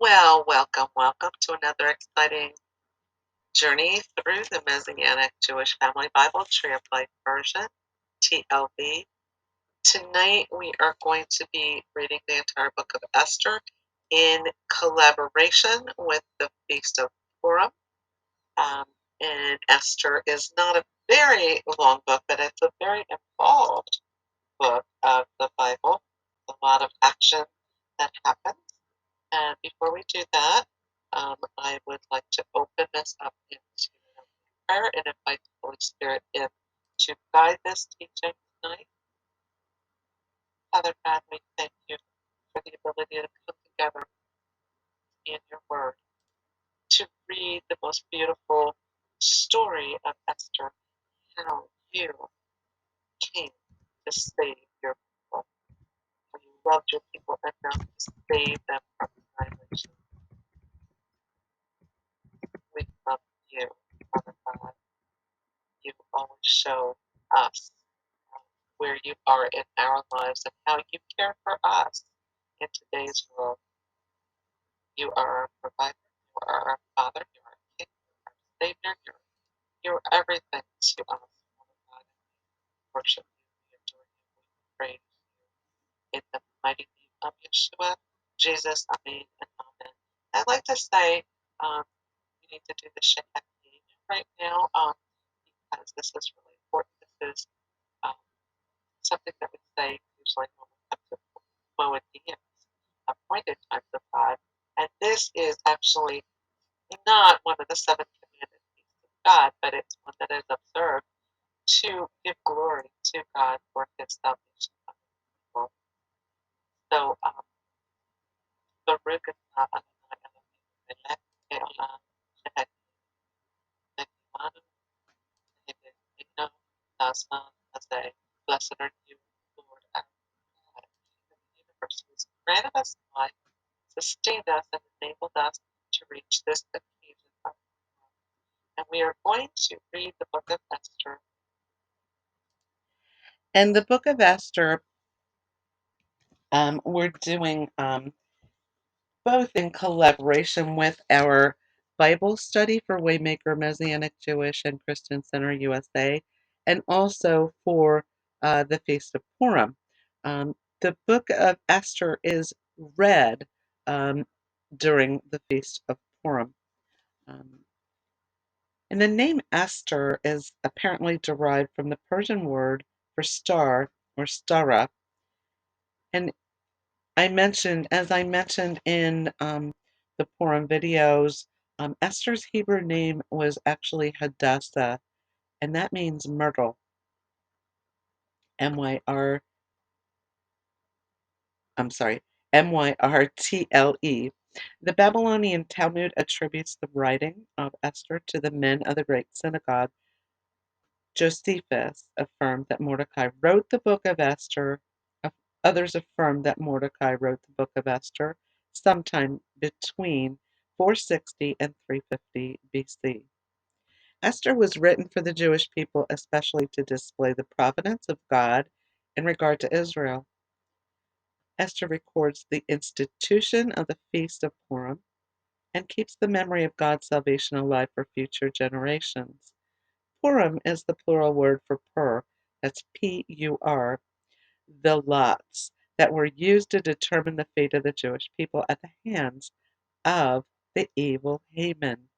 Well, welcome to another exciting journey through the Messianic Jewish Family Bible, Tree of Life Version, TLV. Tonight we are going to be reading the entire book of Esther in collaboration with the Feast of Purim. Um, and Esther is not a very long book, but it's a very involved book of the Bible. A lot of action that happens. And before we do that, I would like to open this up into prayer and invite the Holy Spirit in to guide this teaching tonight. Father God, we thank you for the ability to come together in your word, to read the most beautiful story of Esther, how you came to save your people, how you loved your people enough to save them from annihilation. We love you, Father God. You always show us where you are in our lives and how you care for us in today's world. You are our provider, you are our Father, you are our King, you are our Savior, you're everything to us, Father God. We worship you, we adore you, we praise you. In the mighty name of Yeshua, Jesus, Amen and Amen. I'd like to say we need to do the Shehek right now because this is really important. This is um, something that we say usually when we come to Moedim, appointed times of God. And this is actually not one of the seven commanded feasts of God, but it's one that is observed to give glory to God for his salvation of his people. So, Baruch atah Adonai Eloheinu melech haolam shehetinu lekimanu v'hiddeinu l'azman hazeh. Blessed are you, Lord our God, King of the universe, who has granted us life, sustained us, and enabled us to reach this occasion of life. And we are going to read the book of Esther. And the book of Esther, we're doing both in collaboration with our Bible study for Waymaker Messianic Jewish and Christian Center USA, and also for the Feast of Purim. The book of Esther is read during the Feast of Purim. And the name Esther is apparently derived from the Persian word for star or stara. And as I mentioned in the Purim videos, Esther's Hebrew name was actually Hadassah, and that means myrtle. M-Y-R, I'm sorry, Myrtle. The Babylonian Talmud attributes the writing of Esther to the men of the great synagogue. Josephus affirmed that Mordecai wrote the book of Esther. Others affirm that Mordecai wrote the book of Esther sometime between 460 and 350 BC. Esther was written for the Jewish people, especially to display the providence of God in regard to Israel. Esther records the institution of the Feast of Purim and keeps the memory of God's salvation alive for future generations. Purim is the plural word for pur, that's P-U-R, the lots that were used to determine the fate of the Jewish people at the hands of the evil Haman.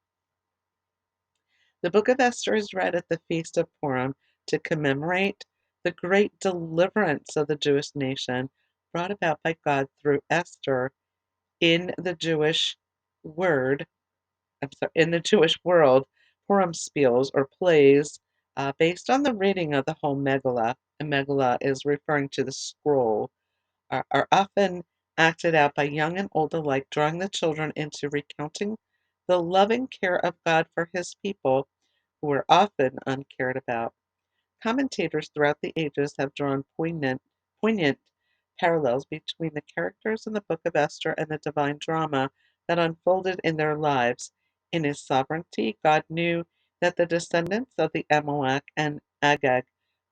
The book of Esther is read at the Feast of Purim to commemorate the great deliverance of the Jewish nation brought about by God through Esther in the Jewish word, in the Jewish world. Purim spiels or plays based on the reading of the whole Megillah. A Megillah is referring to the scroll, are often acted out by young and old alike, drawing the children into recounting the loving care of God for his people who are often uncared about. Commentators throughout the ages have drawn poignant parallels between the characters in the book of Esther and the divine drama that unfolded in their lives. In his sovereignty, God knew that the descendants of the Amalek and Agag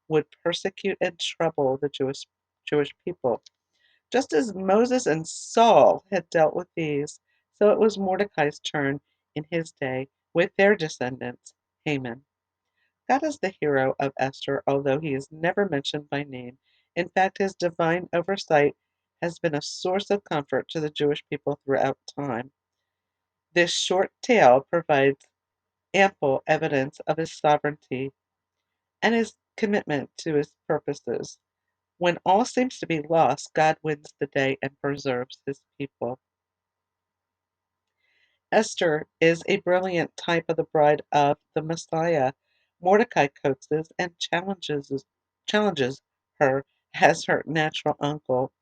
would persecute and trouble the Jewish people. Just as Moses and Saul had dealt with these, So it was Mordecai's turn in his day with their descendants, Haman. God is the hero of Esther, although he is never mentioned by name. In fact, his divine oversight has been a source of comfort to the Jewish people throughout time. This short tale provides ample evidence of his sovereignty and his commitment to his purposes. When all seems to be lost, God wins the day and preserves his people. Esther is a brilliant type of the bride of the Messiah. Mordecai coaxes and challenges her as her natural uncle,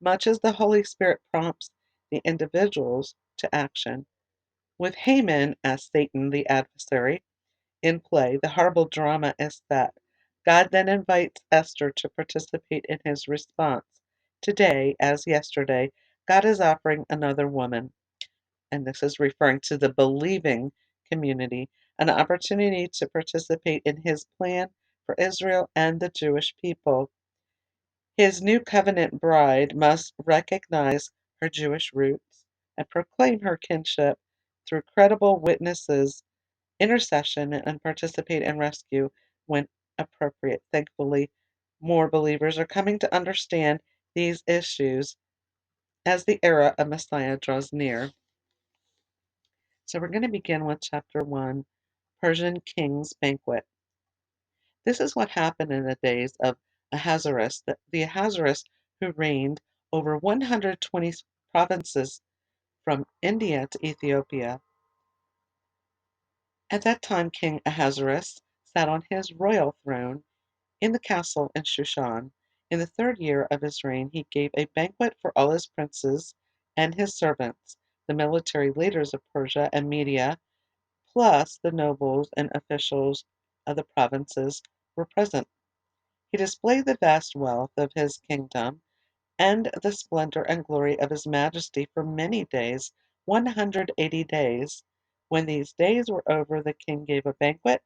much as the Holy Spirit prompts the individuals to action. With Haman as Satan the adversary in play, the horrible drama is set. God then invites Esther to participate in his response. Today, as yesterday, God is offering another woman, and this is referring to the believing community, an opportunity to participate in his plan for Israel and the Jewish people. His new covenant bride must recognize her Jewish roots and proclaim her kinship through credible witnesses, intercession, and participate in rescue when appropriate. Thankfully, more believers are coming to understand these issues as the era of Messiah draws near. So we're going to begin with chapter 1, Persian King's Banquet. This is what happened in the days of Ahasuerus, the Ahasuerus who reigned over 120 provinces from India to Ethiopia. At that time, King Ahasuerus sat on his royal throne in the castle in Shushan. In the third year of his reign, he gave a banquet for all his princes and his servants. The military leaders of Persia and Media, plus the nobles and officials of the provinces, were present. He displayed the vast wealth of his kingdom and the splendor and glory of his majesty for many days, 180 days. When these days were over, the king gave a banquet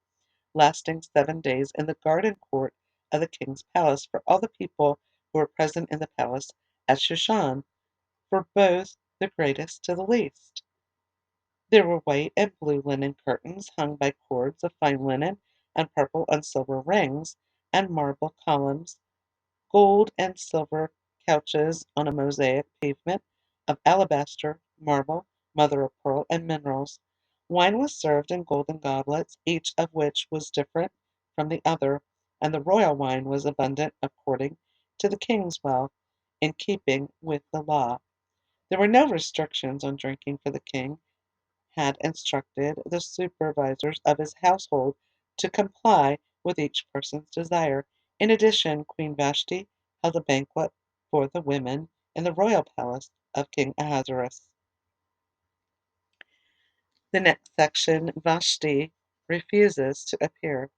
lasting 7 days in the garden court of the king's palace for all the people who were present in the palace at Shushan, for both the greatest to the least. There were white and blue linen curtains hung by cords of fine linen and purple and silver rings, and marble columns, gold and silver couches on a mosaic pavement of alabaster, marble, mother of pearl, and minerals. Wine was served in golden goblets, each of which was different from the other, and the royal wine was abundant according to the king's will, in keeping with the law. There were no restrictions on drinking, for the king had instructed the supervisors of his household to comply with each person's desire. In addition, Queen Vashti held a banquet for the women in the royal palace of King Ahasuerus. The next section, Vashti refuses to appear.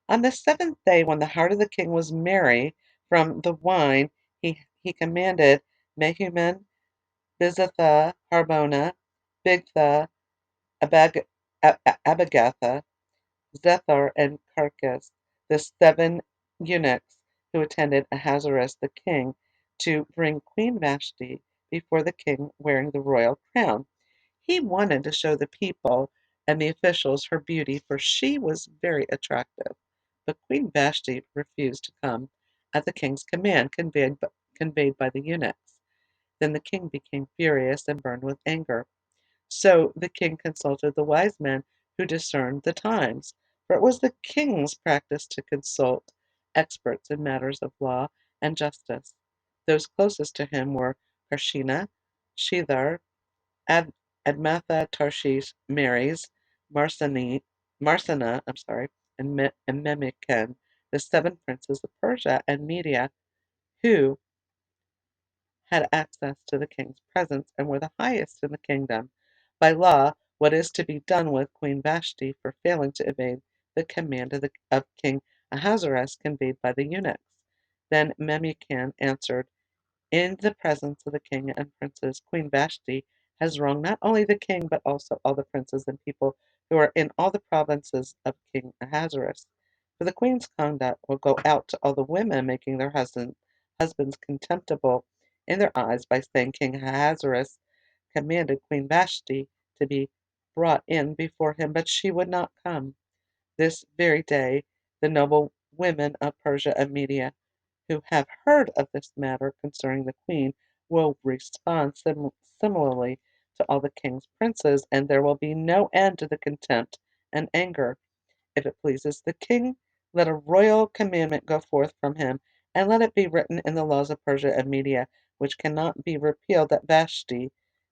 On the seventh day, when the heart of the king was merry from the wine, he commanded Mehuman, Bizatha, Harbona, Bigtha, Abagatha, Zethar, and Carcass, the 7 eunuchs who attended Ahasuerus the king, to bring Queen Vashti before the king wearing the royal crown. He wanted to show the people and the officials her beauty, for she was very attractive. But Queen Vashti refused to come at the king's command, conveyed by the eunuchs. Then the king became furious and burned with anger. So the king consulted the wise men who discerned the times, for it was the king's practice to consult experts in matters of law and justice. Those closest to him were Karshina, Shethar, Ad- Admatha, Tarshish, Mares, Marsana, and Memucan, the 7 princes of Persia and Media, who had access to the king's presence and were the highest in the kingdom. By law, what is to be done with Queen Vashti for failing to obey the command of King Ahasuerus conveyed by the eunuchs? Then Memucan answered, in the presence of the king and princes, Queen Vashti has wronged not only the king, but also all the princes and people who are in all the provinces of King Ahasuerus. For the queen's conduct will go out to all the women, making their husbands contemptible in their eyes by saying, King Ahasuerus commanded Queen Vashti to be brought in before him, but she would not come. This very day the noble women of Persia and Media, who have heard of this matter concerning the queen, will respond similarly to all the king's princes, and there will be no end to the contempt and anger. If it pleases the king, let a royal commandment go forth from him, and let it be written in the laws of Persia and Media, which cannot be repealed, that Vashti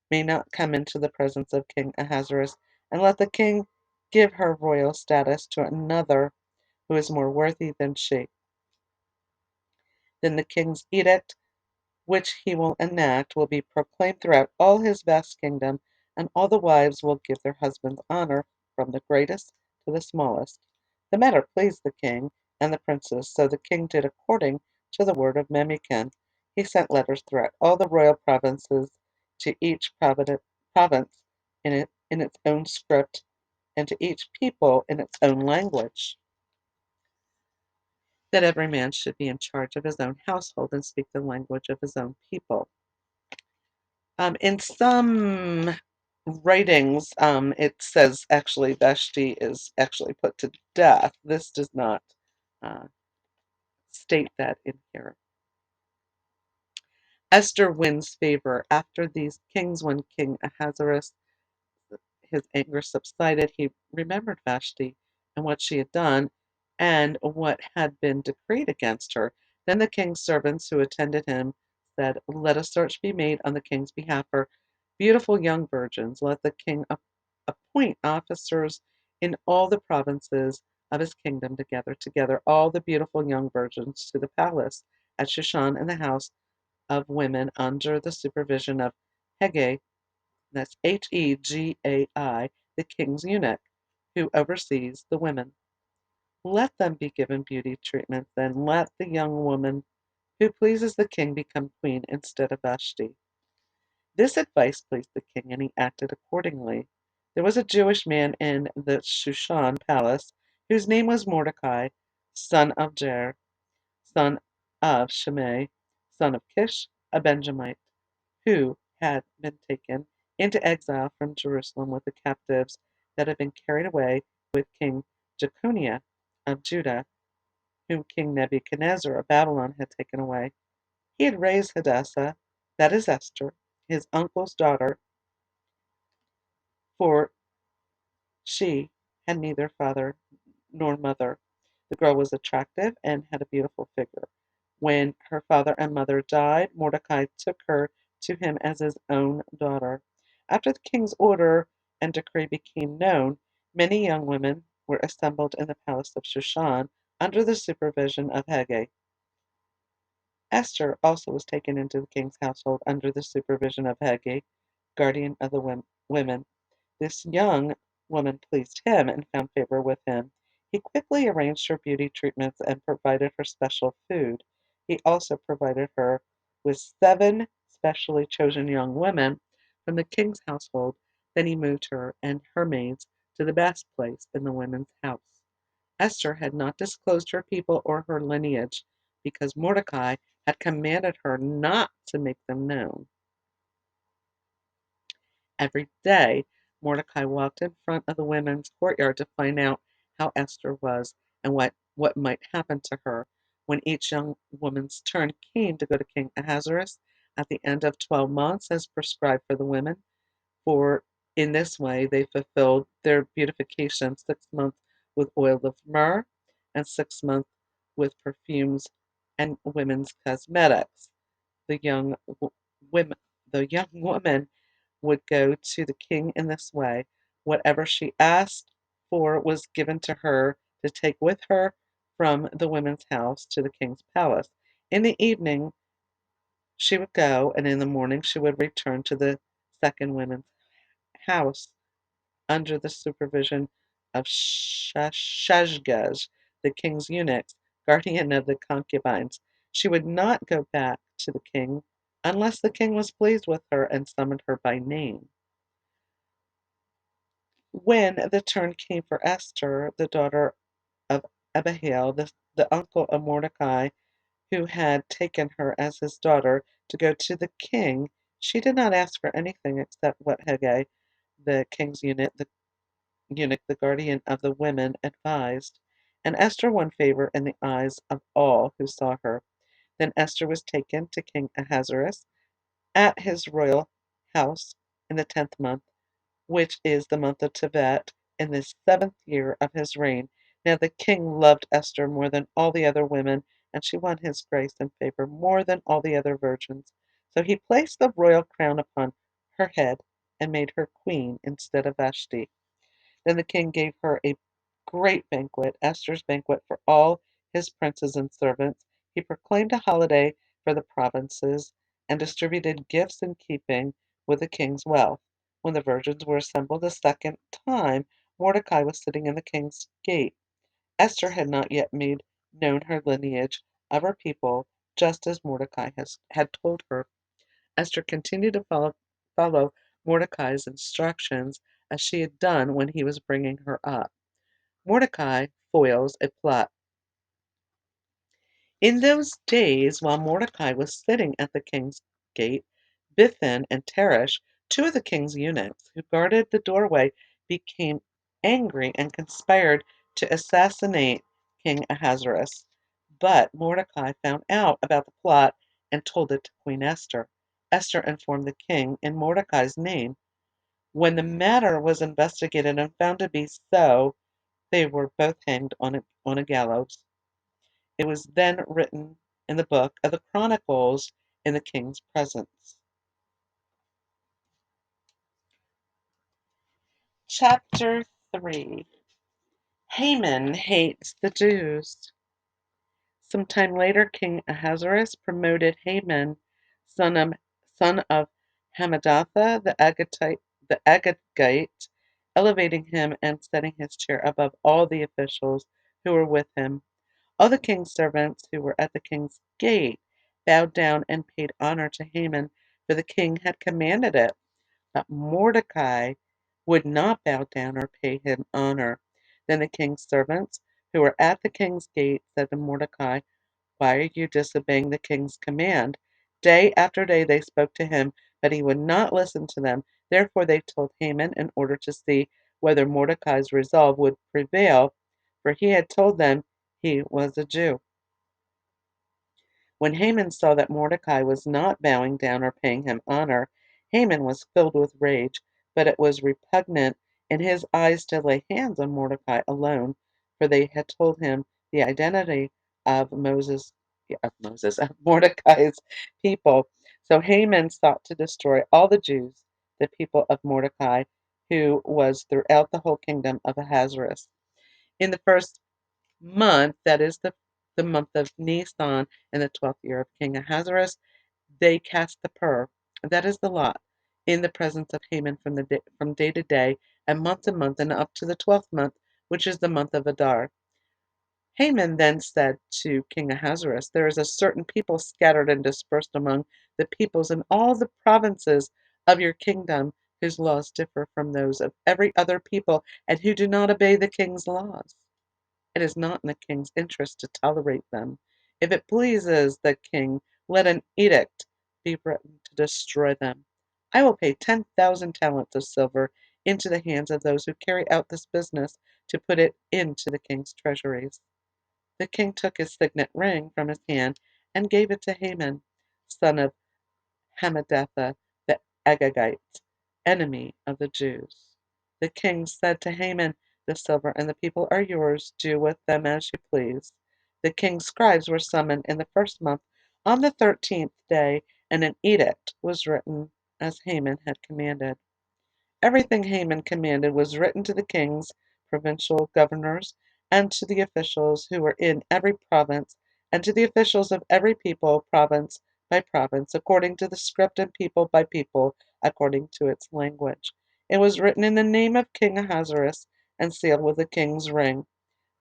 may not come into the presence of King Ahasuerus, and let the king give her royal status to another who is more worthy than she. Then the king's edict, which he will enact, will be proclaimed throughout all his vast kingdom, and all the wives will give their husbands honor, from the greatest to the smallest. The matter pleased the king and the princes, so the king did according to the word of Memucan. He sent letters throughout all the royal provinces, to each province in its own script, and to each people in its own language, that every man should be in charge of his own household and speak the language of his own people. In some writings, it says actually Vashti is actually put to death. This does not uh, state that in here. Esther wins favor after these kings. When King Ahasuerus, his anger subsided, he remembered Vashti and what she had done and what had been decreed against her. Then the king's servants who attended him said, "Let a search be made on the king's behalf for beautiful young virgins. Let the king appoint officers in all the provinces of his kingdom to gather together all the beautiful young virgins to the palace at Shushan in the house of women under the supervision of Hegai, that's Hegai, the king's eunuch, who oversees the women. Let them be given beauty treatment, then let the young woman who pleases the king become queen instead of Vashti." This advice pleased the king, and he acted accordingly. There was a Jewish man in the Shushan palace, whose name was Mordecai, son of Jair, son of Shimei, son of Kish, a Benjamite, who had been taken into exile from Jerusalem with the captives that had been carried away with King Jeconiah of Judah, whom King Nebuchadnezzar of Babylon had taken away. He had raised Hadassah, that is Esther, his uncle's daughter, for she had neither father nor mother. The girl was attractive and had a beautiful figure. When her father and mother died, Mordecai took her to him as his own daughter. After the king's order and decree became known, many young women were assembled in the palace of Shushan under the supervision of Hegai. Esther also was taken into the king's household under the supervision of Hegai, guardian of the women. This young woman pleased him and found favor with him. He quickly arranged her beauty treatments and provided her special food. He also provided her with 7 specially chosen young women from the king's household. Then he moved her and her maids to the best place in the women's house. Esther had not disclosed her people or her lineage, because Mordecai had commanded her not to make them known. Every day Mordecai walked in front of the women's courtyard to find out how Esther was and what might happen to her. When each young woman's turn came to go to King Ahasuerus at the end of 12 months, as prescribed for the women, for in this way they fulfilled their beautification, 6 months with oil of myrrh and 6 months with perfumes and women's cosmetics. The young women, the young woman would go to the king in this way. Whatever she asked for was given to her to take with her from the women's house to the king's palace. In the evening she would go, and in the morning she would return to the second women's house under the supervision of Shashgaz, the king's eunuch, guardian of the concubines. She would not go back to the king unless the king was pleased with her and summoned her by name. When the turn came for Esther, the daughter of Abihail, the uncle of Mordecai, who had taken her as his daughter, to go to the king, She did not ask for anything except what Haggai, the king's eunuch, the guardian of the women, advised, and Esther won favor in the eyes of all who saw her. Then Esther was taken to King Ahasuerus at his royal house in the 10th month, which is the month of Tevet, in the 7th year of his reign. Now the king loved Esther more than all the other women, and she won his grace and favor more than all the other virgins. So he placed the royal crown upon her head and made her queen instead of Vashti. Then the king gave her a great banquet, Esther's banquet, for all his princes and servants. He proclaimed a holiday for the provinces and distributed gifts in keeping with the king's wealth. When the virgins were assembled a second time, Mordecai was sitting in the king's gate. Esther had not yet made known her lineage of her people, just as Mordecai had told her. Esther continued to follow Mordecai's instructions as she had done when he was bringing her up. Mordecai foils a plot. In those days, while Mordecai was sitting at the king's gate, Bithan and Teresh, two of the king's eunuchs who guarded the doorway, became angry and conspired to assassinate King Ahasuerus. But Mordecai found out about the plot and told it to Queen Esther. Esther informed the king in Mordecai's name. When the matter was investigated and found to be so, they were both hanged on a gallows. It was then written in the book of the Chronicles in the king's presence. Chapter 3. Haman hates the Jews. Some time later, King Ahasuerus promoted Haman, son of, son of Hammedatha the Agagite, elevating him and setting his chair above all the officials who were with him. All the king's servants who were at the king's gate bowed down and paid honor to Haman, for the king had commanded it. But Mordecai would not bow down or pay him honor. Then the king's servants who were at the king's gate said to Mordecai, "Why are you disobeying the king's command?" Day after day they spoke to him, but he would not listen to them. Therefore they told Haman in order to see whether Mordecai's resolve would prevail, for he had told them he was a Jew. When Haman saw that Mordecai was not bowing down or paying him honor, Haman was filled with rage, but it was repugnant in his eyes to lay hands on Mordecai alone, for they had told him the identity of of Mordecai's people. So Haman sought to destroy all the Jews, the people of Mordecai, who was throughout the whole kingdom of Ahasuerus. In the first month, that is the month of Nisan, in the 12th year of King Ahasuerus, they cast the pur, that is the lot, in the presence of Haman from day to day, and month to month, and up to the 12th month, which is the month of Adar. Haman then said to King Ahasuerus, "There is a certain people scattered and dispersed among the peoples in all the provinces of your kingdom, whose laws differ from those of every other people, and who do not obey the king's laws. It is not in the king's interest to tolerate them. If it pleases the king, let an edict be written to destroy them. I will pay 10,000 talents of silver into the hands of those who carry out this business to put it into the king's treasuries." The king took his signet ring from his hand and gave it to Haman, son of Hammedatha the Agagite, enemy of the Jews. The king said to Haman, "The silver and the people are yours. Do with them as you please." The king's scribes were summoned in the first month on the 13th day, and an edict was written as Haman had commanded. Everything Haman commanded was written to the kings, provincial governors, and to the officials who were in every province, and to the officials of every people, province by province, according to the script, and people by people, according to its language. It was written in the name of King Ahasuerus, and sealed with the king's ring.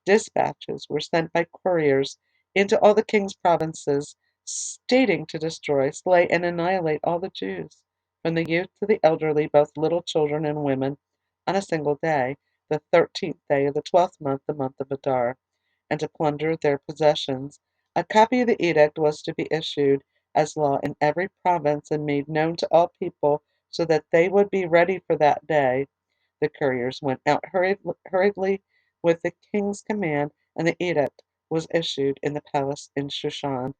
Dispatches were sent by couriers into all the king's provinces, stating to destroy, slay, and annihilate all the Jews, from the youth to the elderly, both little children and women, on a single day, the 13th day of the 12th month, the month of Adar, and to plunder their possessions. A copy of the edict was to be issued as law in every province and made known to all people so that they would be ready for that day. The couriers went out hurriedly with the king's command, and the edict was issued in the palace in Shushan.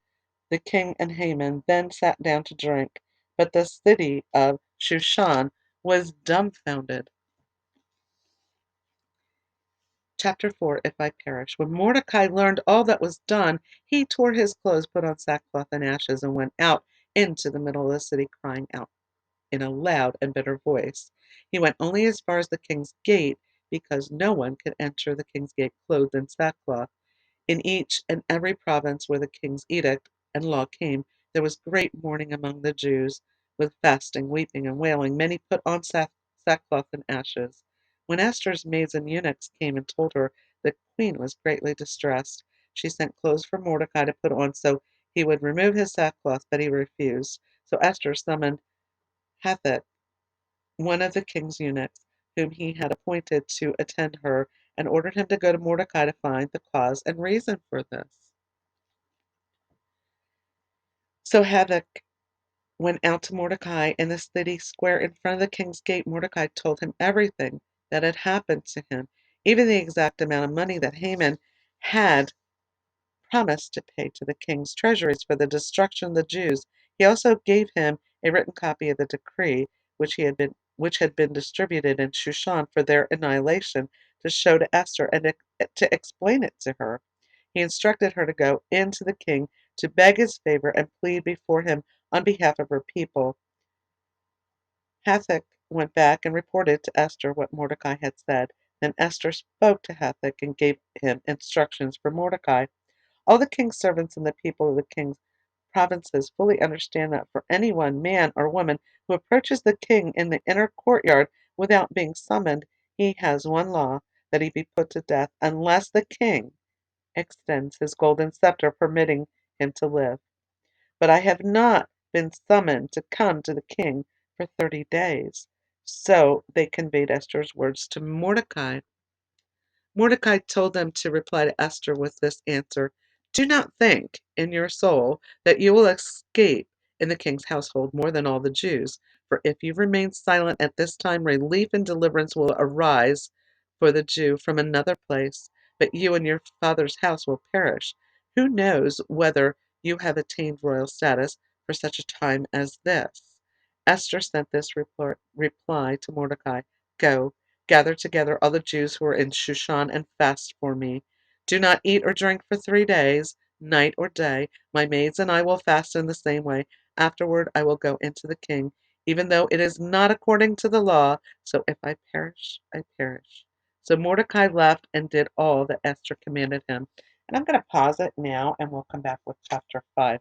The king and Haman then sat down to drink, but the city of Shushan was dumbfounded. Chapter 4. If I perish. When Mordecai learned all that was done, he tore his clothes, put on sackcloth and ashes, and went out into the middle of the city, crying out in a loud and bitter voice. He went only as far as the king's gate, because no one could enter the king's gate clothed in sackcloth. In each and every province where the king's edict and law came, there was great mourning among the Jews, with fasting, weeping, and wailing. Many put on sackcloth and ashes. When Esther's maids and eunuchs came and told her, the queen was greatly distressed. She sent clothes for Mordecai to put on so he would remove his sackcloth, but he refused. So Esther summoned Hathach, one of the king's eunuchs, whom he had appointed to attend her, and ordered him to go to Mordecai to find the cause and reason for this. So Hathach went out to Mordecai in the city square in front of the king's gate. Mordecai told him everything that had happened to him, even the exact amount of money that Haman had promised to pay to the king's treasuries for the destruction of the Jews. He also gave him a written copy of the decree which had been distributed in Shushan for their annihilation, to show to Esther and to explain it to her. He instructed her to go in to the king to beg his favor and plead before him on behalf of her people. Hathach went back and reported to Esther what Mordecai had said. Then Esther spoke to Hathach and gave him instructions for Mordecai. All the king's servants and the people of the king's provinces fully understand that for any one, man or woman, who approaches the king in the inner courtyard without being summoned, he has one law, that he be put to death, unless the king extends his golden scepter, permitting him to live. But I have not been summoned to come to the king for 30 days. So they conveyed Esther's words to Mordecai. Mordecai told them to reply to Esther with this answer: Do not think in your soul that you will escape in the king's household more than all the Jews. For if you remain silent at this time, relief and deliverance will arise for the Jew from another place, but you and your father's house will perish. Who knows whether you have attained royal status for such a time as this? Esther sent this reply to Mordecai: Go, gather together all the Jews who are in Shushan and fast for me. Do not eat or drink for 3 days, night or day. My maids and I will fast in the same way. Afterward I will go into the king, even though it is not according to the law. So if I perish, I perish. So Mordecai left and did all that Esther commanded him. And I'm going to pause it now, and we'll come back with chapter 5.